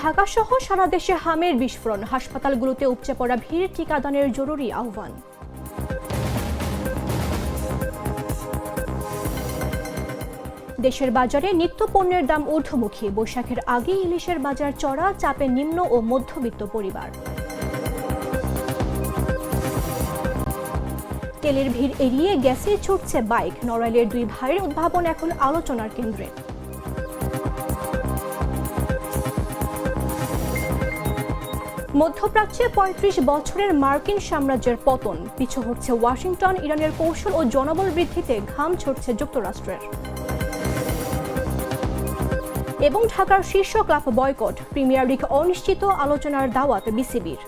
ঢাকাসহ সারা দেশে হামের বিস্ফোরণ, হাসপাতালগুলোতে উপচে পড়া ভিড়, টিকাদানের জরুরি আহ্বান। দেশের বাজারে নিত্য পণ্যের দাম ঊর্ধ্বমুখী, বৈশাখের আগে ইলিশের বাজার চড়া, চাপে নিম্ন ও মধ্যবিত্ত পরিবার। তেলের ভিড় এড়িয়ে গ্যাসে ছুটছে বাইক, নড়াইলের দুই ভাইয়ের উদ্ভাবন এখন আলোচনার কেন্দ্রে। মধ্যপ্রাচ্যে ৩৫ বছরের মার্কিন সাম্রাজ্যের পতন, পিছু হচ্ছে ওয়াশিংটন, ইরানের কৌশল ও জনবল বৃদ্ধিতে ঘাম ছড়ছে যুক্তরাষ্ট্রের। এবং ঢাকার শীর্ষ ক্লাব বয়কট, প্রিমিয়ার লিগ অনিশ্চিত, আলোচনার দাওয়াত বিসিবির।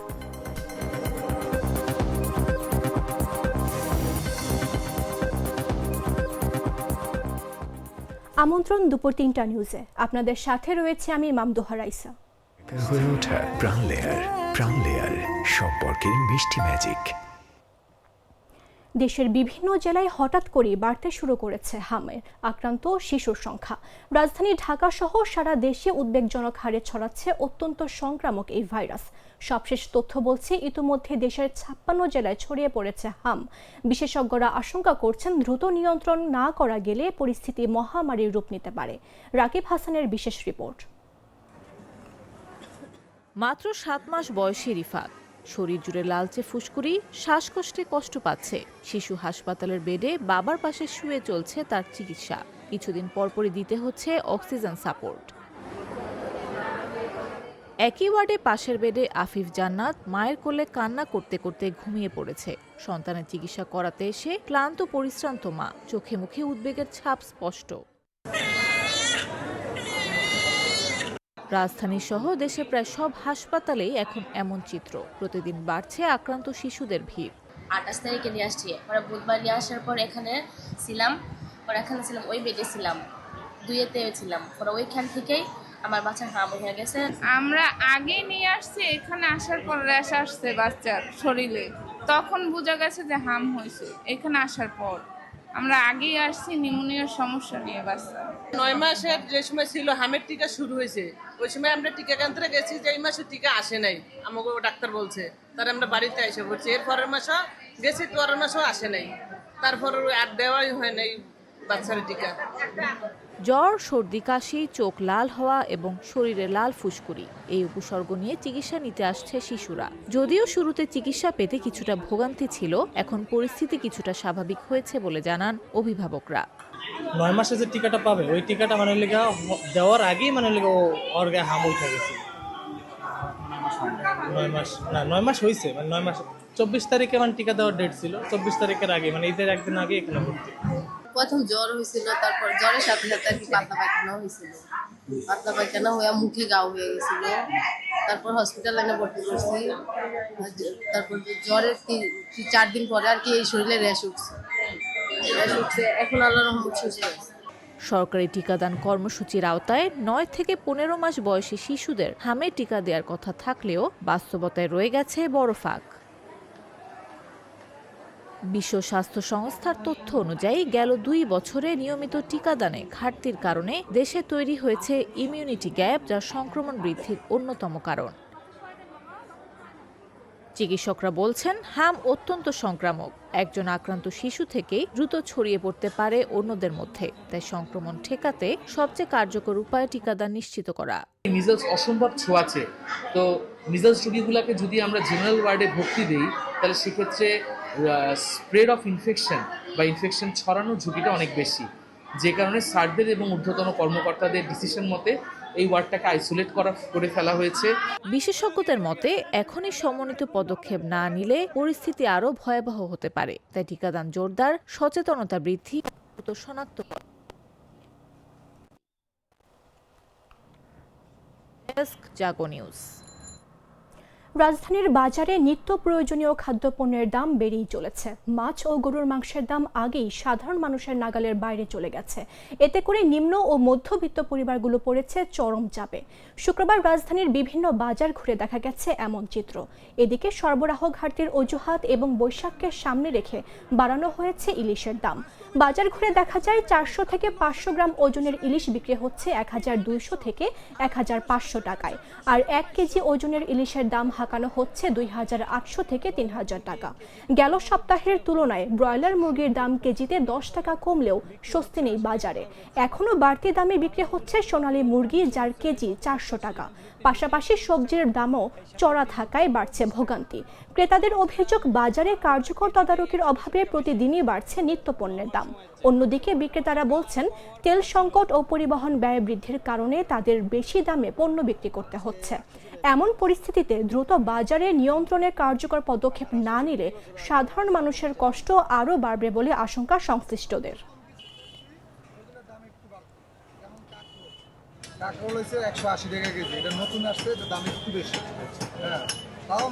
আমন্ত্রণ দুপুর ৩টা নিউজে, আপনাদের সাথে রয়েছে আমি মামদুহা রাইসা। হয়ে ওঠা প্রাণ লেয়ার সম্পর্কের মিষ্টি ম্যাজিক। দেশের বিভিন্ন জেলায় হঠাৎ করে বাড়তে শুরু করেছে হামে আক্রান্ত শিশুর সংখ্যা। রাজধানী ঢাকা সহ সারা দেশে উদ্বেগজনক হারে ছড়াচ্ছে অত্যন্ত সংক্রামক এই ভাইরাস। সবশেষ তথ্য বলছে ইতিমধ্যে দেশের ৫৬ জেলায় ছড়িয়ে পড়েছে হাম। বিশেষজ্ঞরা আশঙ্কা করছেন দ্রুত নিয়ন্ত্রণ না করা গেলে পরিস্থিতি মহামারীর রূপ নিতে পারে। রাকিব হাসানের বিশেষ রিপোর্ট। মাত্র ৭ মাস বয়সী রিফাত, শরীর জুড়ে লালচে ফুসকুড়ি, শ্বাসকষ্টে কষ্ট পাচ্ছে। শিশু হাসপাতালের বেডে বাবার পাশে শুয়ে চলছে তার চিকিৎসা। কিছুদিন পরপরই দিতে হচ্ছে অক্সিজেন সাপোর্ট। একই ওয়ার্ডে পাশের বেডে আফিফ জান্নাত মায়ের কোলে কান্না করতে করতে ঘুমিয়ে পড়েছে। সন্তানের চিকিৎসা করাতে এসে ক্লান্ত পরিশ্রান্ত মা, চোখে মুখে উদ্বেগের ছাপ স্পষ্ট। রাজধানী সহ দেশে প্রায় সব হাসপাতালেই এখন এমন চিত্র। প্রতিদিন বাড়ছে আক্রান্ত শিশুদের ভিড়। ২৮ তারিখে নিয়ে আসছি, পরে বুধবার নিয়ে আসার পর এখানে ছিলাম, ওই বেডে ছিলাম, ২-তে ছিলাম, পরে ওইখান থেকেই আমার বাচ্চা হাম হয়ে গেছে। আমরা আগে নিয়ে আসছি, এখানে আসার পর র্যাশ আসছে বাচ্চার শরীরে, তখন বোঝা গেছে যে হাম হয়েছে। এখানে আসার পর আমরা আগেই আসছি নিউমোনিয়ার সমস্যা নিয়ে বাচ্চা। ৯ মাসের যে সময় ছিল হামের টিকা শুরু হয়েছে, ওই সময় আমরা টিকা কেন্দ্রে গেছি যে এই মাসে টিকা আসে নাই, আমাকে ডাক্তার বলছে, তার আমরা বাড়িতে এসে পড়ছি। এর পরের মাসও গেছি, পরের মাসও আসে নাই, তারপর আর দেওয়াই হয় নাই বাচ্চার টিকা। জ্বর, সর্দি, কাশি, চোখ লাল হওয়া এবং শরীরে লাল ফুসকুড়ি, এই উপসর্গ নিয়ে চিকিৎসা নিতে আসছে শিশুরা। যদিও শুরুতে চিকিৎসা পেতে কিছুটা ভোগান্তি ছিল, এখন পরিস্থিতি কিছুটা স্বাভাবিক হয়েছে বলে জানান অভিভাবকরা। ৯ মাসে যে টিকাটা পাবে, ওই টিকাটা মানে লেগে দেওয়ার আগেই মানে লেগে ওর গায়ে হাম উঠে গেছে। ৯ মাস হয়েছে, মানে 9 মাস ২৪ তারিখে মানে টিকা দেওয়ার ডেট ছিল, ২৪ তারিখের আগে, মানে ঈদের একদিন আগে এখানে ভর্তি। প্রথম জ্বর হয়েছিল, তারপর জ্বরের সাথে সাথে আর কি পাতলা পায়খানা হয়েছিল, পাতলা পায়খানা হয়ে মুখে গাও হয়ে গেছিল। তারপর হসপিটাল লাইনে ভর্তি করছি। তারপর জ্বরের ৪ দিন পরে আর কি এই শরীরে র্যাশ উঠছে, এখন আল্লাহর রহমতে সুস্থ আছে। সরকারি টিকাদান কর্মসূচির আওতায় ৯ থেকে ১৫ মাস বয়সী শিশুদের হামের টিকা দেওয়ার কথা থাকলেও বাস্তবতায় রয়ে গেছে বড় ফাঁক। বিশ্ব স্বাস্থ্য সংস্থার তথ্য অনুযায়ী গেল ২ বছরে নিয়মিত টিকাদানে ঘাটতির কারণে দেশে তৈরি হয়েছে ইমিউনিটি গ্যাপ, যা সংক্রমণ বৃদ্ধির অন্যতম কারণ। চিকিৎসকরা বলছেন হাম অত্যন্ত সংক্রামক, একজন আক্রান্ত শিশু থেকেই দ্রুত ছড়িয়ে পড়তে পারে অন্যদের মধ্যে। তাই সংক্রমণ ঠেকাতে সবচেয়ে কার্যকর উপায় টিকাদান নিশ্চিত করা। মিজলস অসম্ভব ছোঁয়াচে, তো মিজলস রোগীগুলোকে যদি আমরা জেনারেল ওয়ার্ডে ভর্তি দিই, তাহলে সেক্ষেত্রে স্প্রেড অফ ইনফেকশন বা ইনফেকশন ছড়ানোর ঝুঁকিটা অনেক বেশি, যে কারণে স্যারদের এবং ঊর্ধ্বতন কর্মকর্তাদের ডিসিশন মতে এই ওয়ার্ডটাকে আইসোলেট করে ফেলা হয়েছে। বিশেষজ্ঞদের মতে এখনই সমন্বিত পদক্ষেপ না নিলে পরিস্থিতি আরও ভয়াবহ হতে পারে। তাই টিকাদান জোরদার, সচেতনতা বৃদ্ধি, শনাক্ত জাগো নিউজ। রাজধানীর বাজারে নিত্য প্রয়োজনীয় খাদ্যপণ্যের দাম বেড়েই চলেছে। মাছ ও গরুর মাংসের দাম আগেই সাধারণ মানুষের নাগালের বাইরে চলে গেছে। এতে করে নিম্ন ও মধ্যবিত্ত পরিবারগুলো পড়েছে চরম চাপে। শুক্রবার রাজধানীর বিভিন্ন বাজার ঘুরে দেখা গেছে এমন চিত্র। এদিকে সরবরাহ ঘাটতির অজুহাত এবং বৈশাখকে সামনে রেখে বাড়ানো হয়েছে ইলিশের দাম। বাজার ঘুরে দেখা যায় 400 থেকে 500 গ্রাম ওজনের ইলিশ বিক্রি হচ্ছে 1200 থেকে 1500 টাকায়, আর 1 কেজি ওজনের ইলিশের দাম হাঁকানো হচ্ছে 2800 থেকে 3000 টাকা। গেল সপ্তাহের তুলনায় ব্রয়লার মুরগির দাম কেজিতে 10 টাকা কমলেও স্বস্তি নেই বাজারে। এখনও বাড়তি দামে বিক্রি হচ্ছে সোনালী মুরগি, যার কেজি 400 টাকা। পাশাপাশি সবজির দামও চড়া থাকায় বাড়ছে ভোগান্তি। ক্রেতাদের অভিযোগ, বাজারে কার্যকর তদারকির অভাবে প্রতিদিনই বাড়ছে নিত্যপণ্যের দাম। অন্যদিকে বিক্রেতারা বলছেন, তেল সংকট ও পরিবহন ব্যয় বৃদ্ধির কারণে তাদের বেশি দামে পণ্য বিক্রি করতে হচ্ছে। এমন পরিস্থিতিতে দ্রুত বাজারে নিয়ন্ত্রণে কার্যকর পদক্ষেপ না নিলে সাধারণ মানুষের কষ্ট আরও বাড়বে বলে আশঙ্কা সংশ্লিষ্টদের। কাঁকরোল হচ্ছে 180 টাকা কেজি, এটা নতুন আসছে, এটা দাম একটু বেশি। হ্যাঁ, তাও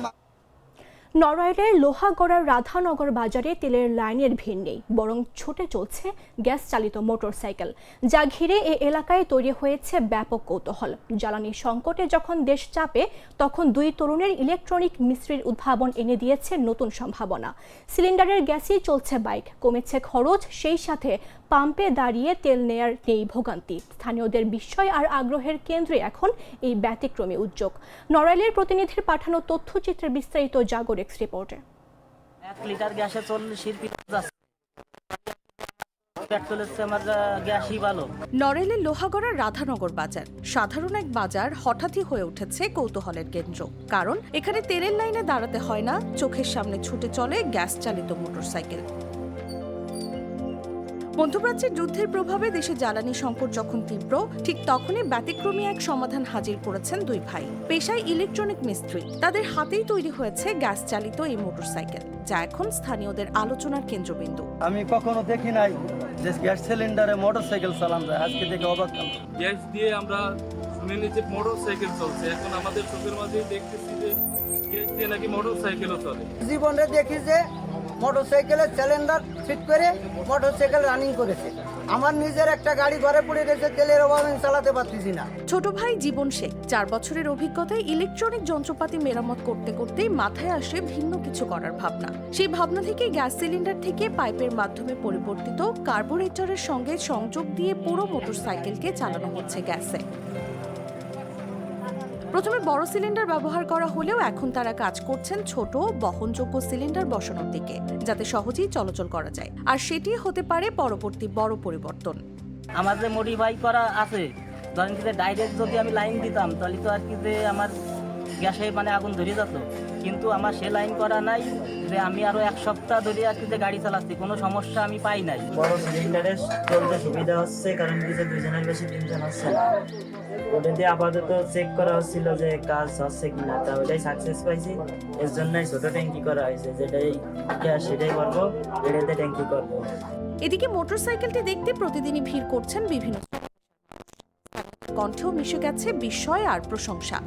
নড়াইলের লোহাগড়ার রাধানগর বাজারে তেলের লাইনের ভিড় নেই, বরং ছুটে চলছে গ্যাস চালিত মোটরসাইকেল, যা ঘিরে এ এলাকায় তৈরি হয়েছে ব্যাপক কৌতূহল। জ্বালানি সংকটে যখন দেশ চাপে, তখন দুই তরুণের ইলেকট্রনিক মিস্ত্রির উদ্ভাবন এনে দিয়েছে নতুন সম্ভাবনা। সিলিন্ডারের গ্যাসেই চলছে বাইক, কমেছে খরচ, সেই সাথে পাম্পে দাঁড়িয়ে তেল নেয়ার নেই ভোগান্তি। স্থানীয়দের বিস্ময় আর আগ্রহের কেন্দ্রে এখন এই ব্যতিক্রমী উদ্যোগ। নড়াইলের প্রতিনিধির পাঠানো তথ্যচিত্রের বিস্তারিত জাগর এক্স রিপোর্টে। 1 লিটার গ্যাসে 40 যাচ্ছে। পেট্রোলের চেয়ে আমার গ্যাসই ভালো। নড়াইলের লোহাগড়ার রাধানগর বাজার সাধারণ এক বাজার হঠাৎই হয়ে উঠেছে কৌতূহলের কেন্দ্র। কারণ এখানে তেলের লাইনে দাঁড়াতে হয় না, চোখের সামনে ছুটে চলে গ্যাস চালিত মোটরসাইকেল। মধ্যপ্রাচ্যের যুদ্ধের প্রভাবে দেশে জ্বালানি সংকট যখন তীব্র, ঠিক তখনই ব্যতিক্রমী এক সমাধান হাজির করেছেন দুই ভাই। পেশায় ইলেকট্রনিক মিস্ত্রি, তাদের হাতেই তৈরি হয়েছে গ্যাস চালিত এই মোটরসাইকেল, যা এখন স্থানীয়দের আলোচনার কেন্দ্রবিন্দু। আমি কখনো দেখি নাই যে গ্যাস সিলিন্ডারে মোটরসাইকেল চালানো যায়, আজকে দেখে অবাক। গ্যাস দিয়ে আমরা শুনেছি যে মোটরসাইকেল চলছে, এখন আমাদের চোখের মাঝেই দেখতেছি যে গ্যাস দিয়ে নাকি মোটরসাইকেলও চলে। জীবনে দেখি যে মোটরসাইকেলের সিলিন্ডার ফিট করে মোটরসাইকেল রানিং করেছে। আমার নিজের একটা গাড়ি ঘরে পড়ে গেছে, তেলের অভাবে চালাতে পারতেছি না। ছোট ভাই জীবন শেখ 4 বছরের অভিজ্ঞতায় ইলেকট্রনিক যন্ত্রপাতি মেরামত করতে করতেই মাথায় আসে ভিন্ন কিছু করার ভাবনা। সেই ভাবনা থেকে গ্যাস সিলিন্ডার থেকে পাইপের মাধ্যমে পরিবর্তিত কার্বোরেটরের সঙ্গে সংযোগ দিয়ে পুরো মোটরসাইকেলকে চালানো হচ্ছে গ্যাসে। প্রথমে বড় সিলিন্ডার ব্যবহার করা হলেও এখন তারা কাজ করছেন ছোট বহনযোগ্য সিলিন্ডার বসানোর দিকে, যাতে সহজেই চলাচল করা যায়। আর সেটি হতে পারে পরবর্তী বড় পরিবর্তন। আমার যে মডিফাই করা আছে, ধরেন কি যে ডাইরেক্ট যদি আমি লাইন দিতাম তাহলে তো আর কি যে আমার গ্যাসে আগুন ধরে যেত, কিন্তু আমার সে লাইন করা নাই, যে আমি আরো 1 সপ্তাহ ধরে আর কি যে গাড়ি চালাচ্ছি, কোনো সমস্যা আমি পাই নাই। বড় সিলিন্ডারে চলতে সুবিধা হচ্ছে, কারণ কি যে 2 জনের বেশি 3 জন হচ্ছে না। ওটা দিয়ে আপাতত চেক করা হচ্ছিল যে কাজ হচ্ছে কিনা, তা ওটাই সাকসেস পাইছি। এর জন্যই ছোট ট্যাঙ্কি করা হয়েছে, যেটাই গ্যাস সেটাই করবো, এটাতে ট্যাঙ্কি করবো। এদিকে মোটরসাইকেলটি দেখতে প্রতিদিনই ভিড় করছেন বিভিন্ন কণ্ঠেও মিশে গেছে বিস্ময় আর প্রশংসা।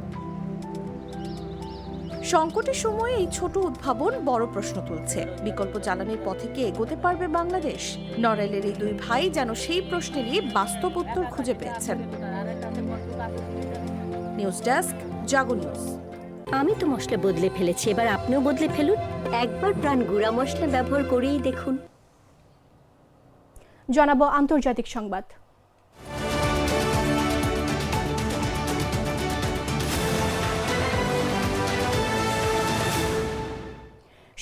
সংকটের সময়ে এই ছোট উদ্ভাবন বড় প্রশ্ন তুলছে, বিকল্প জ্বালানির পথে কি এগোতে পারবে বাংলাদেশ? নড়াইলের এই দুই ভাই যেন সেই প্রশ্নেরই বাস্তব উত্তর খুঁজে পেয়েছেন। নিউজ ডেস্ক, জাগো নিউজ। আমি তো মশলা বদলে ফেলেছি, এবার আপনিও বদলে ফেলুন। একবার প্রাণ গুঁড়া মশলা ব্যবহার করেই দেখুন। জানাবো আন্তর্জাতিক সংবাদ।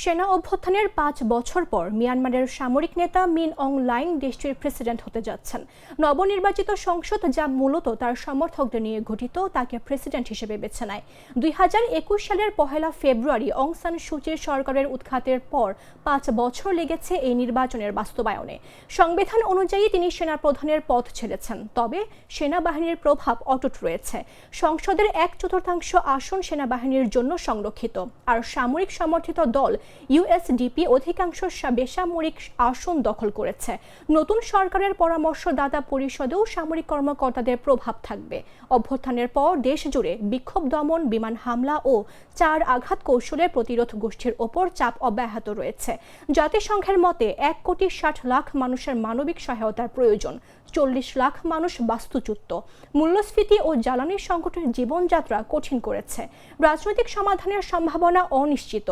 সেনা অভ্যুত্থানের 5 বছর পর মিয়ানমারের সামরিক নেতা মিন অং লাইং দেশটির প্রেসিডেন্ট হতে যাচ্ছেন। নবনির্বাচিত সংসদ, যা মূলত তার সমর্থকদের নিয়ে গঠিত, তাকে প্রেসিডেন্ট হিসেবে বেছে নেয়। 2021 সালের 1 ফেব্রুয়ারি অং সান সুচির সরকারের উৎখাতের পর 5 বছর লেগেছে এই নির্বাচনের বাস্তবায়নে। সংবিধান অনুযায়ী তিনি সেনাপ্রধানের পদ ছেড়েছেন, তবে সেনাবাহিনীর প্রভাব অটুট রয়েছে। সংসদের 1/4 আসন সেনাবাহিনীর জন্য সংরক্ষিত, আর সামরিক সমর্থিত দল ইউএসডিপি অধিকাংশ বেসামরিক আসন দখল করেছে। নতুন সরকারের পরামর্শদাতা পরিষদেও সামরিক কর্মকর্তাদের প্রভাব থাকবে। অভ্যুত্থানের পর দেশ জুড়ে বিক্ষোভ দমন, বিমান হামলা ও চার আঘাত কৌশলে প্রতিরোধ গোষ্ঠীর ওপর চাপ অব্যাহত রয়েছে। জাতিসংঘের মতে 1,60,00,000 মানুষের মানবিক সহায়তার প্রয়োজন, 40 লাখ মানুষ বাস্তুচ্যুত। মূল্যস্ফীতি ও জ্বালানি সংকটের জীবনযাত্রা কঠিন করেছে। রাজনৈতিক সমাধানের সম্ভাবনা অনিশ্চিত।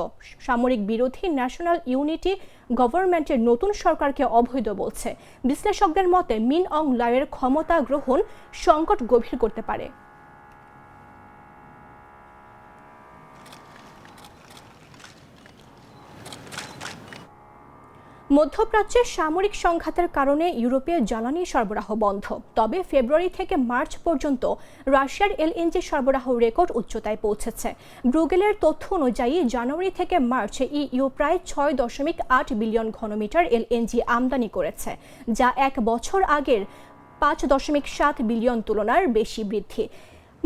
সামরিক বিরোধী ন্যাশনাল ইউনিটি গভর্নমেন্টের নতুন সরকারকে অবৈধ বলছে। বিশ্লেষকদের মতে মিন অং লাইয়ের ক্ষমতা গ্রহণ সংকট গভীর করতে পারে। মধ্যপ্রাচ্যের সামরিক সংঘাতের কারণে ইউরোপে জ্বালানি সরবরাহ বন্ধ। তবে ফেব্রুয়ারি থেকে মার্চ পর্যন্ত রাশিয়ার এলএনজি সরবরাহ রেকর্ড উচ্চতায় পৌঁছেছে। ব্রুগেলের তথ্য অনুযায়ী জানুয়ারি থেকে মার্চে ইইউ প্রায় 6.8 বিলিয়ন ঘনমিটার এলএনজি আমদানি করেছে, যা এক বছর আগের 5.7 বিলিয়ন তুলনার বেশি বৃদ্ধি।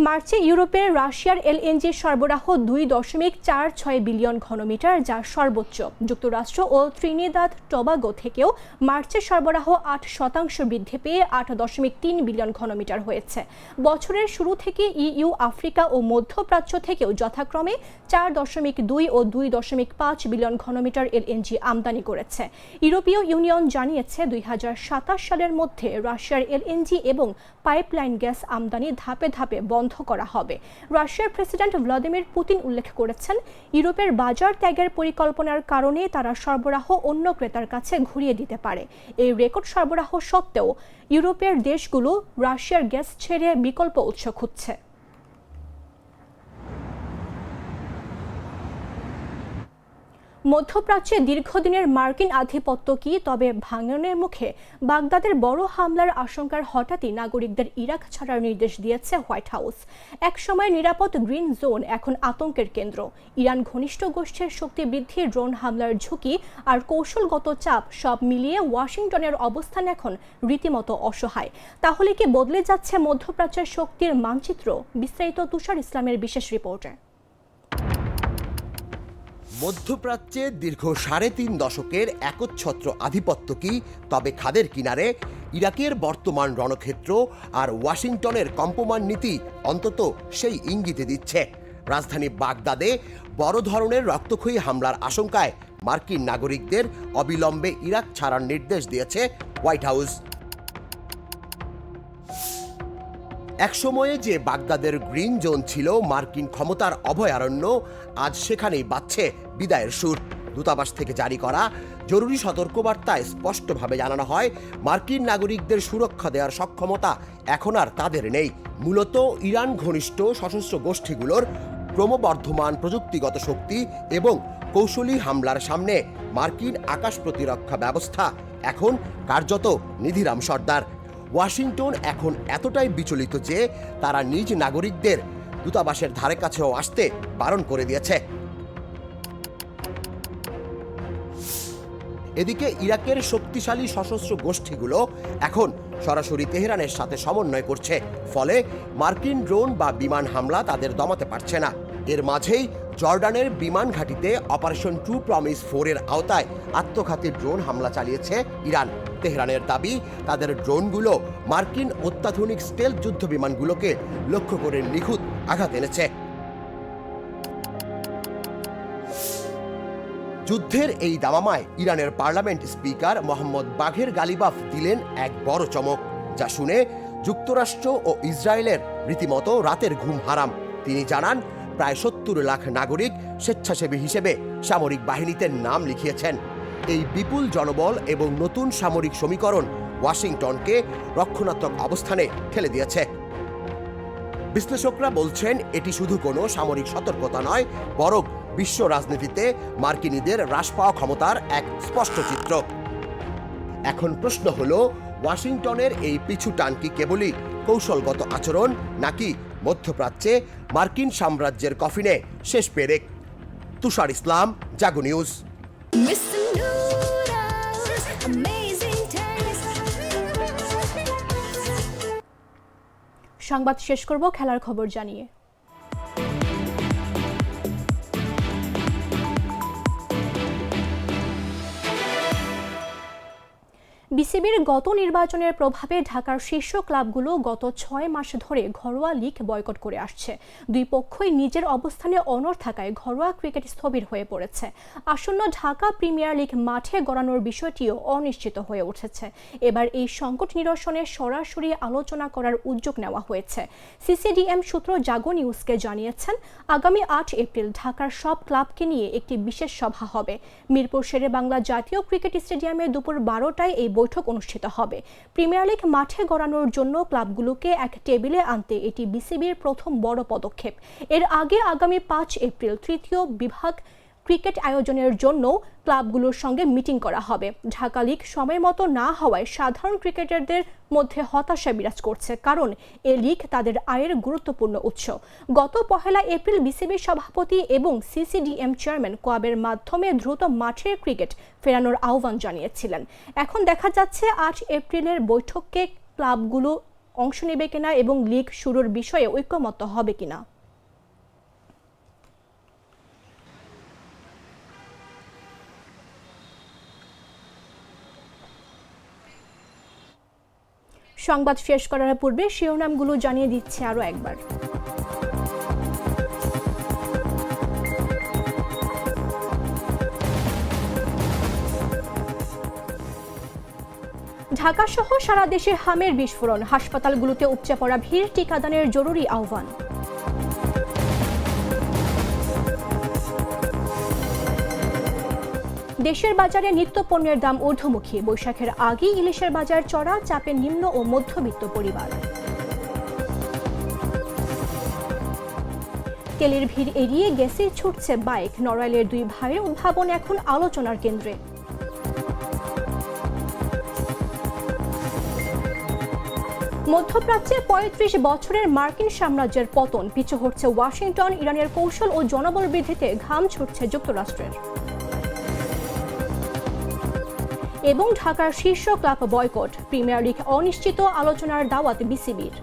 মার্চে ইউরোপে রাশিয়ার এলএনজি সরবরাহ 2.46 বিলিয়ন ঘনমিটার, যা সর্বোচ্চ। যুক্তরাষ্ট্র ও ত্রিনিদাদ টবাগো থেকেও মার্চে সরবরাহ 8% বৃদ্ধি পেয়ে 8.3 বিলিয়ন ঘনমিটার হয়েছে। বছরের শুরু থেকে ইইউ আফ্রিকা ও মধ্যপ্রাচ্য থেকেও যথাক্রমে 4.2 ও 2.5 বিলিয়ন ঘনমিটার এলএনজি আমদানি করেছে। ইউরোপীয় ইউনিয়ন জানিয়েছে 2027 সালের মধ্যে রাশিয়ার এলএনজি এবং পাইপলাইন গ্যাস আমদানি ধাপে ধাপে বন্ধ করা হবে। রাশিয়ার প্রেসিডেন্ট ভ্লাদিমির পুতিন উল্লেখ করেছেন, ইউরোপের বাজার ত্যাগের পরিকল্পনার কারণে তারা সরবরাহ অন্য ক্রেতার কাছে ঘুরিয়ে দিতে পারে। এই রেকর্ড সরবরাহ সত্ত্বেও ইউরোপের দেশগুলো রাশিয়ার গ্যাস ছেড়ে বিকল্প উৎস খুঁজছে। মধ্যপ্রাচ্যে দীর্ঘদিনের মার্কিন আধিপত্য কি? তবে ভাঙনের মুখে বাগদাদের বড় হামলার আশঙ্কার হঠাৎই নাগরিকদের ইরাক ছাড়ার নির্দেশ দিয়েছে হোয়াইট হাউস। একসময় নিরাপদ গ্রিন জোন এখন আতঙ্কের কেন্দ্র। ইরান ঘনিষ্ঠ গোষ্ঠীর শক্তি বৃদ্ধি, ড্রোন হামলার ঝুঁকি আর কৌশলগত চাপ সব মিলিয়ে ওয়াশিংটনের অবস্থান এখন রীতিমতো অসহায়। তাহলে কি বদলে যাচ্ছে মধ্যপ্রাচ্যের শক্তির মানচিত্র? বিস্তারিত তুষার ইসলামের বিশেষ রিপোর্টে। মধ্যপ্রাচ্যে দীর্ঘ 3.5 দশকের একচ্ছত্র আধিপত্য কি? তবে খাদের কিনারে ইরাকের বর্তমান রণক্ষেত্র আর ওয়াশিংটনের কম্পমান নীতি অন্তত সেই ইঙ্গিতে দিচ্ছে। রাজধানী বাগদাদে বড় ধরনের রক্তক্ষয়ী হামলার আশঙ্কায় মার্কিন নাগরিকদের অবিলম্বে ইরাক ছাড়ার নির্দেশ দিয়েছে হোয়াইট হাউস। একসময়ে যে বাগদাদের গ্রিন জোন ছিল মার্কিন ক্ষমতার অভয়ারণ্য, আজ সেখানেই বাজছে বিদায়ের সুর। দূতাবাস থেকে জারি করা জরুরি সতর্কবার্তায় স্পষ্টভাবে জানানো হয়, মার্কিন নাগরিকদের সুরক্ষা দেওয়ার সক্ষমতা এখন আর তাদের নেই। মূলত ইরান ঘনিষ্ঠ সশস্ত্র গোষ্ঠীগুলোর ক্রমবর্ধমান প্রযুক্তিগত শক্তি এবং কৌশলী হামলার সামনে মার্কিন আকাশ প্রতিরক্ষা ব্যবস্থা এখন কার্যত নিধিরাম সর্দার। ওয়াশিংটন এখন এতটাই বিচলিত যে তারা নিজ নাগরিকদের দূতাবাসের ধারে কাছেও আসতে বারণ করে দিয়েছে। এদিকে ইরাকের শক্তিশালী সশস্ত্র গোষ্ঠীগুলো এখন সরাসরি তেহরানের সাথে সমন্বয় করছে, ফলে মার্কিন ড্রোন বা বিমান হামলা তাদের দমাতে পারছে না। এর মাঝেই জর্ডানের বিমান ঘাঁটিতে অপারেশন ট্রু প্রমিস 4 এর আওতায় আত্মঘাতী ড্রোন হামলা চালিয়েছে ইরান। তেহরানের দাবি, তাদের ড্রোনগুলো মার্কিন অত্যাধুনিক স্টেলথ যুদ্ধ বিমানগুলোকে লক্ষ্য করে নিখুঁত আঘাত এনেছে। যুদ্ধের এই দামামায় ইরানের পার্লামেন্ট স্পিকার মোহাম্মদ বাঘের গালিবাফ দিলেন এক বড় চমক, যা শুনে যুক্তরাষ্ট্র ও ইসরায়েলের রীতিমতো রাতের ঘুম হারাম। তিনি জানান, প্রায় 70 লাখ নাগরিক স্বেচ্ছাসেবী হিসেবে সামরিক বাহিনীতে নাম লিখিয়েছেন। এই বিপুল জনবল এবং নতুন সামরিক সমীকরণ ওয়াশিংটনকে রক্ষণাত্মক অবস্থানে ঠেলে দিয়েছে। বিশ্লেষকরা বলছেন, এটি শুধু কোনো সামরিক সতর্কতা নয়, বরং বিশ্ব রাজনীতিতে মার্কিনীদের হ্রাস পাওয়া ক্ষমতার এক স্পষ্ট চিত্র। এখন প্রশ্ন হলো, ওয়াশিংটনের এই পিছু টান কি কেবলই কৌশলগত আচরণ, নাকি মধ্যপ্রাচ্যে মার্কিন সাম্রাজ্যের কফিনে শেষ পেরেক? তুষার ইসলাম, জাগো নিউজ। সংবাদ শেষ করব খেলার খবর জানিয়ে। বিসিবির গত নির্বাচনের প্রভাবে ঢাকার শীর্ষ ক্লাবগুলো গত 6 মাস ধরে ঘরোয়া লীগ বয়কট করে আসছে। দুই পক্ষই নিজের অবস্থানে অনড় থাকায় ঘরোয়া ক্রিকেট স্থবির হয়ে পড়েছে। আসন্ন ঢাকা প্রিমিয়ার লিগ মাঠে গড়ানোর বিষয়টিও অনিশ্চিত হয়ে উঠেছে। এবার এই সংকট নিরসনে সরাসরি আলোচনা করার উদ্যোগ নেওয়া হয়েছে। সিসিডিএম সূত্র জাগো নিউজকে জানিয়েছেন, আগামী 8 এপ্রিল ঢাকার সব ক্লাবকে নিয়ে একটি বিশেষ সভা হবে। মিরপুর শেরে বাংলা জাতীয় ক্রিকেট স্টেডিয়ামে দুপুর 12টায় এই বৈঠক অনুষ্ঠিত হবে। প্রিমিয়ার লিগ মাঠে গড়ানোর জন্য ক্লাবগুলোকে এক টেবিলে আনতে এটি বিসিবির প্রথম বড় পদক্ষেপ। এর আগে আগামী 5 এপ্রিল তৃতীয় বিভাগ ক্রিকেট আয়োজনের জন্য ক্লাবগুলোর সঙ্গে মিটিং করা হবে। ঢাকা লিগ সময় মতো না হওয়ায় সাধারণ ক্রিকেটারদের মধ্যে হতাশা বিরাজ করছে, কারণ এ লিগ তাদের আয়ের গুরুত্বপূর্ণ উৎস। গত 1 এপ্রিল বিসিবির সভাপতি এবং সিসিডিএম চেয়ারম্যান ক্লাবের মাধ্যমে দ্রুত মাঠের ক্রিকেট ফেরানোর আহ্বান জানিয়েছিলেন। এখন দেখা যাচ্ছে 8 এপ্রিলের বৈঠকে ক্লাবগুলো অংশ নেবে কিনা এবং লিগ শুরুর বিষয়ে ঐকমত্য হবে কিনা। সংবাদ শেষ করার পূর্বে শিরোনামগুলো জানিয়ে দিচ্ছে আরও একবার। ঢাকা সহ সারা দেশে হামের বিস্ফোরণ, হাসপাতালগুলোতে উপচে পড়া ভিড়, টিকাদানের জরুরি আহ্বান। দেশের বাজারে নিত্য পণ্যের দাম ঊর্ধ্বমুখী, বৈশাখের আগেই ইলিশের বাজার চড়া, চাপে নিম্ন ও মধ্যবিত্ত পরিবার। তেলের ভিড় এড়িয়ে গ্যাসে ছুটছে বাইক, নড়াইলের 2 ভাইয়ের উদ্ভাবন এখন আলোচনার কেন্দ্রে। মধ্যপ্রাচ্যে 35 বছরের মার্কিন সাম্রাজ্যের পতন, পিছু হচ্ছে ওয়াশিংটন, ইরানের কৌশল ও জনবল বৃদ্ধিতে ঘাম ছুটছে যুক্তরাষ্ট্রের। এবং ঢাকার শীর্ষ ক্লাব বয়কট, প্রিমিয়ার লিগ অনিশ্চিত, আলোচনার দাওয়াত বিসিবির।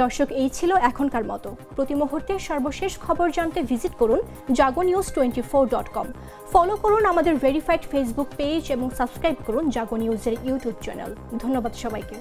দর্শক, এই ছিল এখনকার মতো। প্রতি মুহূর্তে সর্বশেষ খবর জানতে ভিজিট করুন jagonews24.com। ফলো করুন আমাদের ভেরিফাইড ফেসবুক পেজ এবং সাবস্ক্রাইব করুন জাগো নিউজের ইউটিউব চ্যানেল। ধন্যবাদ সবাইকে।